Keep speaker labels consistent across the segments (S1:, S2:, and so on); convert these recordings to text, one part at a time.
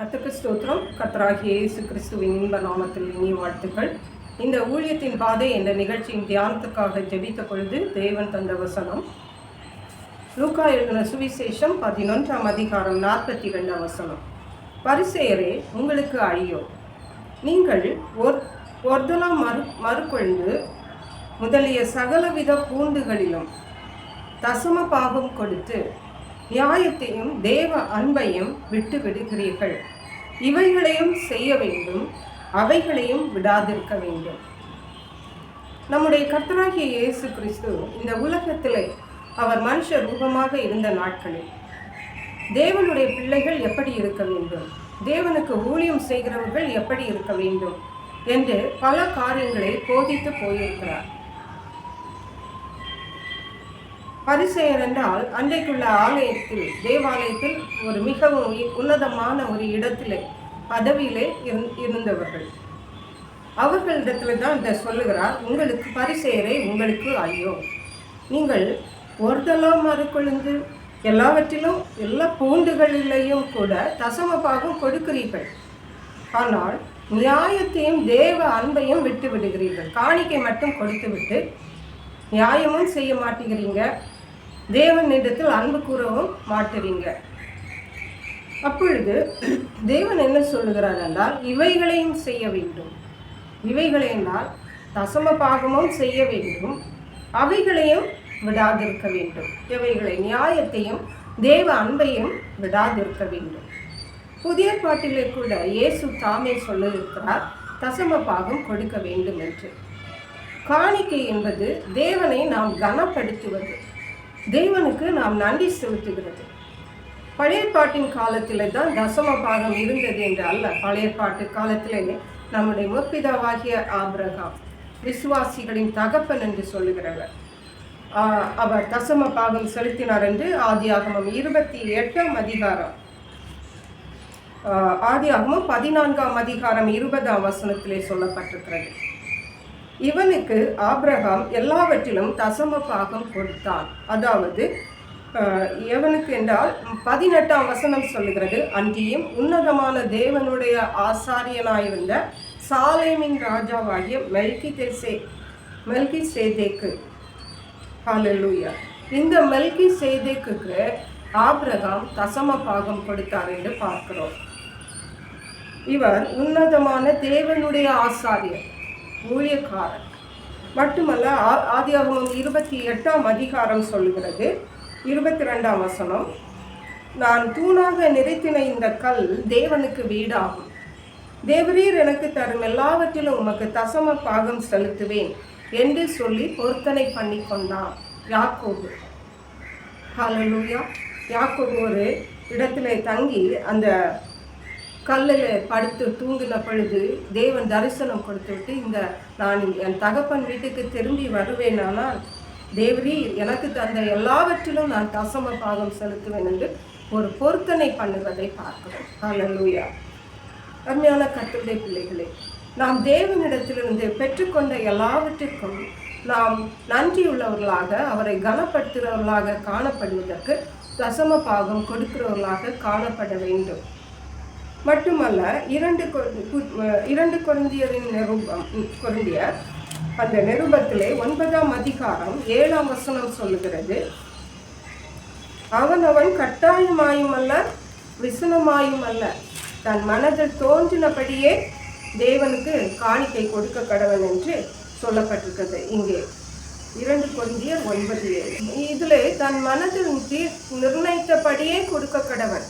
S1: கர்த்தருக்கு ஸ்தோத்திரம். கர்த்தராகிய இயேசு கிறிஸ்துவின் இன்ப நாமத்தில் இனிய வாழ்த்துக்கள். இந்த ஊழியத்தின் பாதை என்ற நிகழ்ச்சியின் தியானத்துக்காக ஜெபித்த பொழுது தேவன் தந்த வசனம் லூக்கா எழுதின சுவிசேஷம் 11ஆம் அதிகாரம் 42ஆம் வசனம். பரிசேயரே, உங்களுக்கு ஐயோ! நீங்கள் ஒர்தலாம் மறுக்கொழுந்து முதலிய சகலவித பூண்டுகளிலும் தசம பாகம் கொடுத்து நியாயத்தையும் தேவ அன்பையும் விட்டு விடுகிறீர்கள். இவைகளையும் செய்ய வேண்டும், அவைகளையும் விடாதிருக்க வேண்டும். நம்முடைய கர்த்தராகிய இயேசு கிறிஸ்து இந்த உலகத்திலே அவர் மனுஷ ரூபமாக இருந்த நாட்களில் தேவனுடைய பிள்ளைகள் எப்படி இருக்க வேண்டும், தேவனுக்கு ஊழியம் செய்கிறவர்கள் எப்படி இருக்க வேண்டும் என்று பல காரியங்களை போதித்து போயிருக்கிறார். பரிசேயர் என்றால் அன்றைக்குள்ள ஆலயத்தில், தேவாலயத்தில் ஒரு மிகவும் உன்னதமான ஒரு இடத்திலே பதவியிலே இருந்தவர்கள். அவர்களிடத்துல தான் இதை சொல்லுகிறார், உங்களுக்கு பரிசேயரை, உங்களுக்கு ஐயோ! நீங்கள் ஒருதலாம் மறுக்கொழுந்து எல்லாவற்றிலும் எல்லா பூண்டுகளிலேயும் கூட தசம பாகம் கொடுக்கிறீர்கள், ஆனால் நியாயத்தையும் தேவ அன்பையும் விட்டு விடுகிறீர்கள். காணிக்கை மட்டும் கொடுத்து விட்டு நியாயமும் செய்ய மாட்டேங்கிறீங்க, தேவனிடத்தில் அன்பு கூறவும் மாட்டுறீங்க. அப்பொழுது தேவன் என்ன சொல்லுகிறார் என்றால், இவைகளையும் செய்ய வேண்டும். இவைகளை என்றால் தசம பாகமும் செய்ய வேண்டும், அவைகளையும் விடாதிருக்க வேண்டும். இவைகளை நியாயத்தையும் தேவ அன்பையும் விடாதிருக்க வேண்டும். புதிய பாட்டிலே கூட இயேசு தாமே சொல்லியிருக்கிறார், தசம பாகம் கொடுக்க வேண்டும் என்று. காணிக்கை என்பது தேவனை நாம் கனப்படுத்துவது, தேவனுக்கு நாம் நன்றி செலுத்துகிறது. பழைய பாட்டின் காலத்திலே தான் தசம பாகம் இருந்தது என்று அல்ல. பழைய பாட்டு காலத்திலே நம்முடைய முற்பிதாவாகிய ஆபிரகாம் விசுவாசிகளின் தகப்பன் என்று சொல்லுகிறவர். அவர் தசம பாகம் செலுத்தினார் என்று ஆதியாகமம் 28ஆம் அதிகாரம், ஆதியாகமம் 14ஆம் அதிகாரம் 20ஆம் வசனத்திலே சொல்லப்பட்டிருக்கிறது. இவனுக்கு ஆபிரகாம் எல்லாவற்றிலும் தசம பாகம் கொடுத்தான். அதாவது எவனுக்கு என்றால் 18ஆம் வசனம் சொல்லுகிறது, அன்றியும் உன்னதமான தேவனுடைய ஆசாரியனாயிருந்த சாலேமின் ராஜாவாகிய மெல்கிசேதேக்கு. ஹல்லேலூயா! இந்த மெல்கிசேதேக்குக்கு ஆபிரகாம் தசம பாகம் கொடுத்தார் என்று பார்க்கிறோம். இவர் உன்னதமான தேவனுடைய ஆசாரியர், ஊழியக்காரர் மட்டுமல்ல. ஆதியாகமம் 28ஆம் அதிகாரம் சொல்லுகிறது, 22ஆம் வசனம், நான் தூணாக நிறுத்தின இந்த கல் தேவனுக்கு வீடாகும். தேவரீர் எனக்கு தரும் எல்லாவற்றிலும் உமக்கு தசம பாகம் செலுத்துவேன் என்று சொல்லி பொருத்தனை பண்ணி கொண்டான் யாக்கோபு. ஹல்லேலூயா! யாக்கோபு ஒரு இடத்துல தங்கி அந்த கல்லில் படுத்து தூங்கின பொழுது தேவன் தரிசனம் கொடுத்து விட்டு, நான் என் தகப்பன் வீட்டுக்கு திரும்பி வருவேனானால் தேவரீ எனக்கு தந்த எல்லாவற்றிலும் நான் தசம பாகம் செலுத்துவேன் என்று ஒரு பொருத்தனை பண்ணுவதை பார்க்கிறோம். ஹல்லேலூயா! அருமையான கர்த்தருடைய பிள்ளைகளே, நாம் தேவனிடத்திலிருந்து பெற்றுக்கொண்ட எல்லாவற்றிற்கும் நாம் நன்றியுள்ளவர்களாக, அவரை கனப்படுத்துகிறவர்களாக காணப்படுவதற்கு தசம பாகம் கொடுக்கிறவர்களாக காணப்பட வேண்டும். மட்டுமல்ல, 2 கொரிந்தியரின் கொரிந்தியர் அந்த நிருபத்திலே 9ஆம் அதிகாரம் 7ஆம் வசனம் சொல்லுகிறது, அவன் கட்டாயமாயும் அல்ல, விசனமாயும் அல்ல, தன் மனதில் தோன்றினபடியே தேவனுக்கு காணிக்கை கொடுக்க கடவன் என்று சொல்லப்பட்டிருக்கிறது. இங்கே 2 கொரிந்தியர் 9:7. இதிலே தன் மனதில் நிர்ணயித்தபடியே கொடுக்க கடவன்,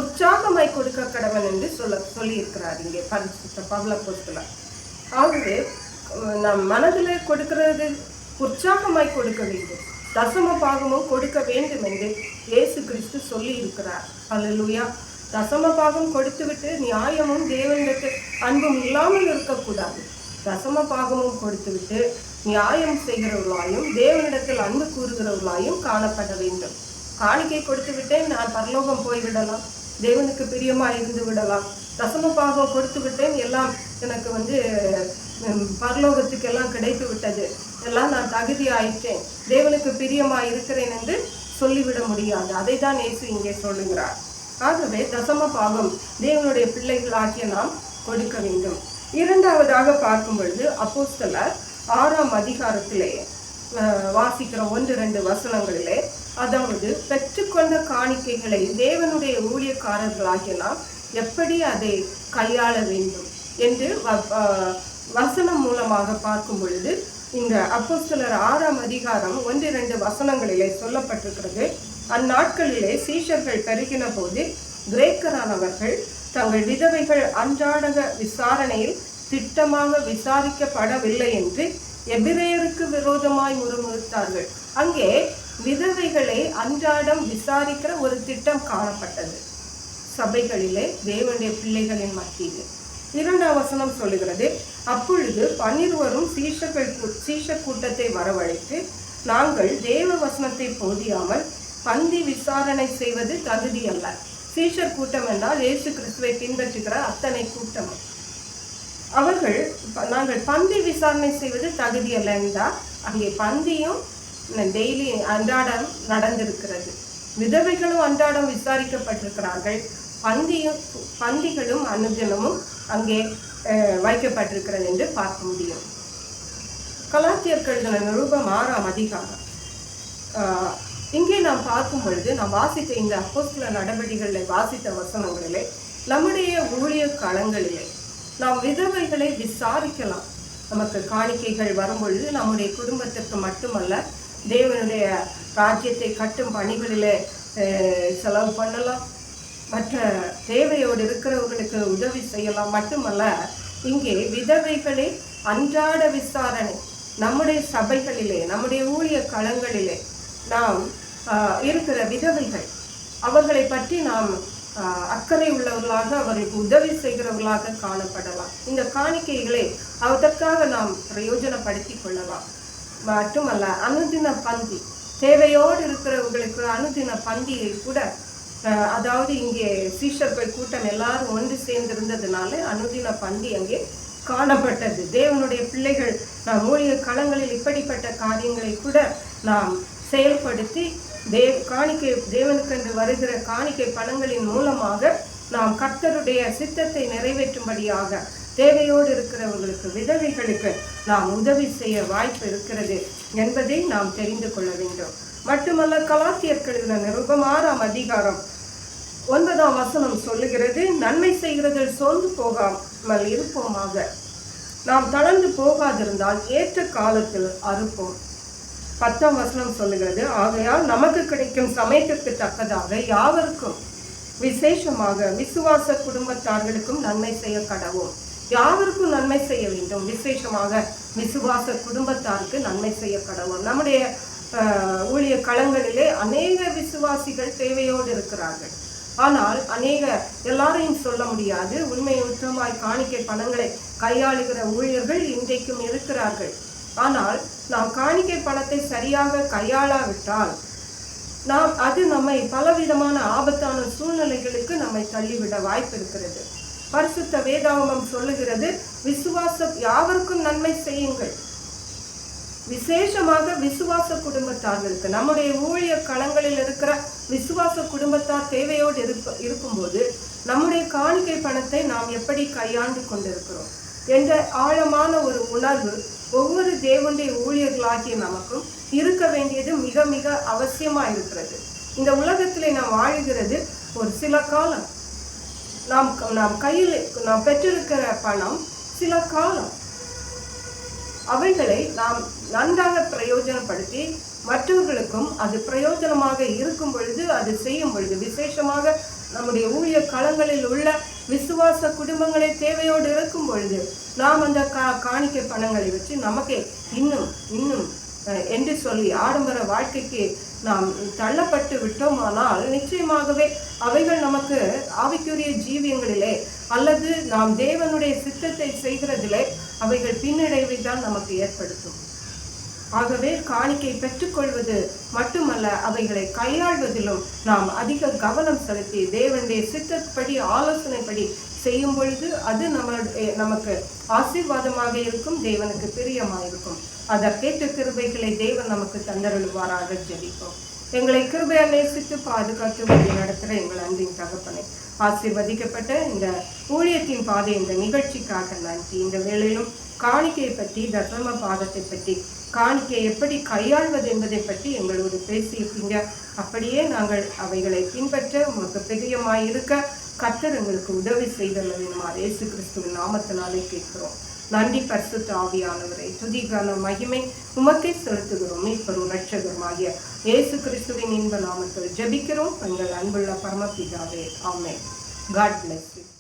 S1: உற்சாகமாய் கொடுக்க கடவன் என்று சொல்லியிருக்கிறார் இங்கே பரிசுத்த பவுல் அப்போஸ்தலர். ஆகவே நம் மனதில் கொடுக்கிறது உற்சாகமாய் கொடுக்க வேண்டும், தசம பாகமும் கொடுக்க வேண்டும் என்று இயேசு கிறிஸ்து சொல்லி இருக்கிறார். ஹல்லேலூயா! தசம பாகம் கொடுத்துவிட்டு நியாயமும் தேவனுக்கு அன்பும் இல்லாமல் இருக்கக்கூடாது. தசம பாகமும் கொடுத்துவிட்டு நியாயம் செய்கிறவர்களாயும் தேவனிடத்தில் அன்பு கூறுகிறவர்களாயும் காணப்பட வேண்டும். காணிக்கை கொடுத்து விட்டேன், நான் பரலோகம் போய்விடலாம், தேவனுக்கு பிரியமாக இருந்து விடலாம், தசம பாகம் கொடுத்து விட்டேன், எல்லாம் எனக்கு பரலோகத்துக்கு எல்லாம் கிடைத்து விட்டது, எல்லாம் நான் தகுதி ஆயிட்டேன், தேவனுக்கு பிரியமாக இருக்கிறேன் என்று சொல்லிவிட முடியாது. அதை தான் இயேசு இங்கே சொல்லுகிறார். ஆகவே தசம பாகம் தேவனுடைய பிள்ளைகளாகிய நாம் கொடுக்க வேண்டும். இரண்டாவதாக பார்க்கும் பொழுது அப்போஸ்தலர் 6ஆம் அதிகாரத்திலே வாசிக்கிற 1-2 வசனங்களிலே, அதாவது பெற்றுக்கொண்ட காணிக்கைகளை தேவனுடைய ஊழியக்காரர்களாகிய நாம் எப்படி அதை கையாள வேண்டும் என்று வசனம் மூலமாக பார்க்கும் பொழுது இந்த அப்போஸ்தலர் 6ஆம் அதிகாரம் 1-2 வசனங்களிலே சொல்லப்பட்டிருக்கிறது. அந்நாட்களிலே சீஷர்கள் பெருகின போது கிரேக்கரானவர்கள் தங்கள் விதவைகள் அன்றாட விசாரணையில் திட்டமாக விசாரிக்கப்படவில்லை என்று எபிரேயருக்கு விரோதமாய் முறுமுறுத்தார்கள். அங்கே விதவைகளை அன்றாடம் விசாரிக்கிற ஒரு திட்டம் காணப்பட்டது சபைகளிலே, தேவனுடைய பிள்ளைகளின் மத்தியில். 2ஆம் வசனம் சொல்லுகிறது, அப்பொழுது 12 சீஷர் கூட்டத்தை வரவழைத்து, நாங்கள் தேவ வசனத்தை போதியாமல் பந்தி விசாரணை செய்வது தகுதி அல்ல. சீஷர் கூட்டம் என்றால் இயேசு கிறிஸ்துவை பின்பற்றுகிற அத்தனை கூட்டம். அவர்கள் நாங்கள் பந்தி விசாரணை செய்வது தகுதி அல்ல என்றால் அங்கே பந்தியும் டெய்லி அன்றாடம் நடந்திருக்கிறது. விதவைகளும் அன்றாடம் விசாரிக்கப்பட்டிருக்கிறார்கள். பந்திகளும் அனுதினமும் அங்கே வைக்கப்பட்டிருக்கிறது என்று பார்க்க முடியும். கலாத்தியர்கள் நிருபம் 6ஆம் அதிகாரம் இங்கே நாம் பார்க்கும் பொழுது நாம் வாசித்த இந்த அப்போஸ்தலர் நடவடிக்கைகளை வாசித்த வசனங்களிலே, நம்முடைய ஊழிய களங்களிலே நாம் விதவைகளை விசாரிக்கலாம். நமக்கு காணிக்கைகள் வரும்பொழுது நம்முடைய குடும்பத்திற்கு மட்டுமல்ல, தேவனுடைய ராஜ்யத்தை கட்டும் பணிகளிலே செலவு பண்ணலாம், மற்ற தேவையோடு இருக்கிறவர்களுக்கு உதவி செய்யலாம். மட்டுமல்ல, இங்கே விதவைகளை அன்றாட விசாரணை நம்முடைய சபைகளிலே, நம்முடைய ஊழிய களங்களிலே நாம் இருக்கிற விதவைகள், அவர்களை பற்றி நாம் அக்கறை உள்ளவர்களாக, அவர்களுக்கு உதவி செய்கிறவர்களாக காணப்படலாம். இந்த காணிக்கைகளை அதற்காக நாம் பிரயோஜனப்படுத்தி கொள்ளலாம். மட்டுமல்ல, அனுதின பந்தி, தேவையோடு இருக்கிறவர்களுக்கு அனுதின பந்தியை கூட, அதாவது இங்கே சீஷர்கள் கூட்டம் எல்லாரும் ஒன்று சேர்ந்திருந்ததுனால அனுதின பந்தி அங்கே காணப்பட்டது. தேவனுடைய பிள்ளைகள் நாம் ஊழிய களங்களில் இப்படிப்பட்ட காரியங்களை கூட நாம் செயல்படுத்தி காணிக்கை தேவனுக்கென்று வருகிற காணிக்கை பணங்களின் மூலமாக நாம் கர்த்தருடைய சித்தத்தை நிறைவேற்றும்படியாக தேவையோடு இருக்கிறவர்களுக்கு, விதவைகளுக்கு நாம் உதவி செய்ய வாய்ப்பு இருக்கிறது என்பதை நாம் தெரிந்து கொள்ள வேண்டும். மட்டுமல்ல, கலாத்தியர்கள் நிருபம் 6ஆம் அதிகாரம் 9ஆம் வசனம் சொல்லுகிறது, நன்மை செய்கிறதில் சோர்ந்து போகாமல் இருப்போமாக, நாம் தளர்ந்து போகாதிருந்தால் ஏற்ற காலத்தில் அறுப்போம். 10ஆம் வசனம் சொல்லுகிறது, ஆகையால் நமக்கு கிடைக்கும் சமயத்திற்கு தக்கதாக யாவருக்கும், விசேஷமாக விசுவாச குடும்பத்தார்களுக்கும் நன்மை செய்ய கடவோம். யாவருக்கும் நன்மை செய்ய வேண்டும், விசேஷமாக விசுவாச குடும்பத்தாருக்கு நன்மை செய்ய கடவோம். நம்முடைய ஊழிய களங்களிலே அநேக விசுவாசிகள் தேவையோடு இருக்கிறார்கள். ஆனால் எல்லாரையும் சொல்ல முடியாது. உண்மை உத்தமாய் காணிக்கை பணங்களை கையாளுகிற ஊழியர்கள் இன்றைக்கும் இருக்கிறார்கள். ஆனால் நாம் காணிக்கை பணத்தை சரியாக கையாளாவிட்டால் அது நம்மை பலவிதமான ஆபத்தான சூழ்நிலைகளுக்கு நம்மை தள்ளிவிட வாய்ப்பு இருக்கிறது. பரிசுத்த வேதாகமம் சொல்லுகிறது, விசுவாசம் யாவருக்கும் நன்மை செய்யுங்கள், விசேஷமாக விசுவாச குடும்பத்தார்களுக்கு. நம்முடைய ஊழிய களங்களில் இருக்கிற விசுவாச குடும்பத்தார் தேவையோடு இருக்கும்போது நம்முடைய காணிக்கை பணத்தை நாம் எப்படி கையாண்டு கொண்டிருக்கிறோம் என்ற ஆழமான ஒரு உணர்வு ஒவ்வொரு தேவனுடைய ஊழியர்களாகிய நமக்கும் இருக்க வேண்டியது மிக மிக அவசியமா இருக்கிறது. இந்த உலகத்திலே நாம் வாழுகிறது ஒரு சில காலம். நாம் கையில் நாம் பெற்றிருக்கிற பணம் சில காலம். அவைகளை நாம் நன்றாக பிரயோஜனப்படுத்தி மற்றவர்களுக்கும் அது பிரயோஜனமாக இருக்கும் பொழுது, அது செய்யும் பொழுது, விசேஷமாக நம்முடைய ஊழிய களங்களில் உள்ள விசுவாச குடும்பங்களை தேவையோடு இருக்கும் பொழுது நாம் அந்த காணிக்கை பணங்களை வச்சு நமக்கே இன்னும் இன்னும் என்று சொல்லி ஆடம்பர வாழ்க்கைக்கு நாம் தள்ளப்பட்டு விட்டோமானால் நிச்சயமாகவே அவைகள் நமக்கு ஆவிக்குரிய ஜீவியங்களிலே அல்லது நாம் தேவனுடைய சித்தத்தை செய்கிறதிலே அவைகள் பின்னடைவை தான் நமக்கு ஏற்படுத்தும். ஆகவே காணிக்கை பெற்றுக்கொள்வது மட்டுமல்ல, அவைகளை கையாள்வதிலும் நாம் அதிக கவனம் செலுத்தி தேவனுடைய சித்தப்படி ஆலோசனைப்படி செய்யும் பொழுது அது நமக்கு ஆசீர்வாதமாக இருக்கும், தேவனுக்கு பிரியமாக இருக்கும். அதற்கேற்ற கிருபைகளை தேவன் நமக்கு தந்தருள்வாராக. ஜெபிப்போம். எங்களை கிருபையா நேசித்து பாதுகாத்து வழி நடத்துகிற எங்கள் அன்பின் தகப்பனை, ஆசீர்வதிக்கப்பட்ட இந்த ஊழியத்தின் பாதை இந்த நிகழ்ச்சிக்காக நன்றி. இந்த வேளையிலும் காணிக்கையை பற்றி, தர்ம பாதத்தை பற்றி, காணிக்கை எப்படி கையாள்வது என்பதை பற்றி எங்களோடு பேசியிருக்கீங்க. அப்படியே நாங்கள் அவைகளை பின்பற்ற உமக்கு பிரியமாயிருக்க கர்த்தர் எங்களுக்கு உதவி செய்தல்லுமாறு இயேசு கிறிஸ்துவின் நாமத்தினாலே கேட்கிறோம். நன்றி பரிசுத்த ஆவியானவரை. துதிக்கான மகிமை உமக்கே செலுத்துகிறோம். இப்பொரு இரட்சகருமாகிய இயேசு கிறிஸ்துவின் இன்ப நாமத்தில் ஜெபிக்கிறோம் எங்கள் அன்புள்ள பரமபிதாவே. ஆமென். God bless you.